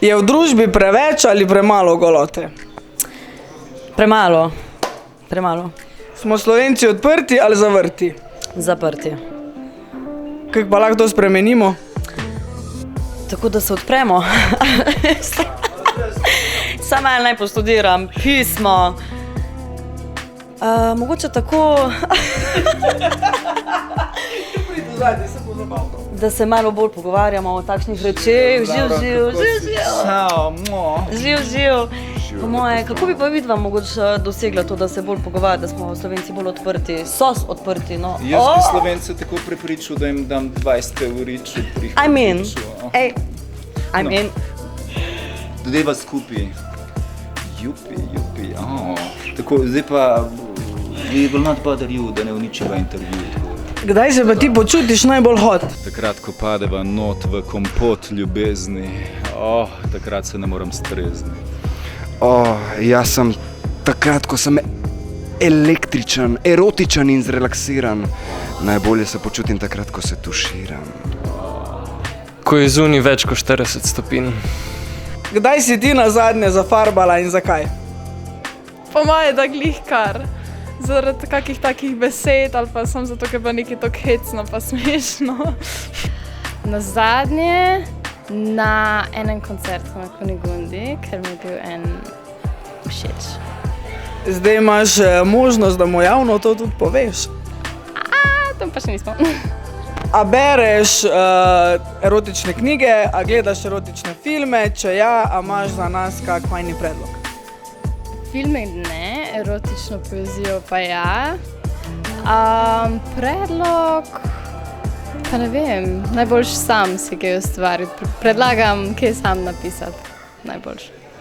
Je v družbi preveč ali premalo golote? Premalo. Smo Slovenci odprti ali zavrti? Zaprti. Kako pa lahko to spremenimo? Tako da se odpremo. Sama naj postudiram pismo. Mogoče tako, da se malo bolj pogovarjamo o takšnih rečeh. Živ. Po moje, kako bi pa vidva mogoče dosegla to, da se bolj pogovarja, da smo Slovenci bolj odprti, odprti, no. Jaz bi Slovence tako prepričal, da jim dam 20 evrič, pri jih Dodeva skupaj. Jupi. Tako, zdaj pa, we will not bother you, da ne uničiva intervju. Kdaj se pa ti počutiš najbolj hot? Takrat, ko padeva not v kompot ljubezni, takrat se ne moram strezniti. Jaz sem takrat, ko sem električen, erotičen in zrelaksiran. Najbolje se počutim takrat, ko se tuširam. Ko je zunaj več kot 40 stopinj. Kdaj si ti nazadnje zafarbala in zakaj? Po moje da glih kar. Zaradi kakih takih besed ali pa samo zato, ker pa nekaj tako hecno pa smešno. Nazadnje na enem koncertu na Kunigundi, ker mi je bil en všeč. Zdaj imaš možnost, da mu javno to tudi poveš. Tam pa še nismo. A bereš erotične knjige, a gledaš erotične filme, če ja, a imaš za nas kak fajni predlog? Filme ne, erotično poezijo pa ja. Predlog, pa ne vem, najboljš sam si kaj ustvariti. Predlagam, kaj sam napisati najboljš.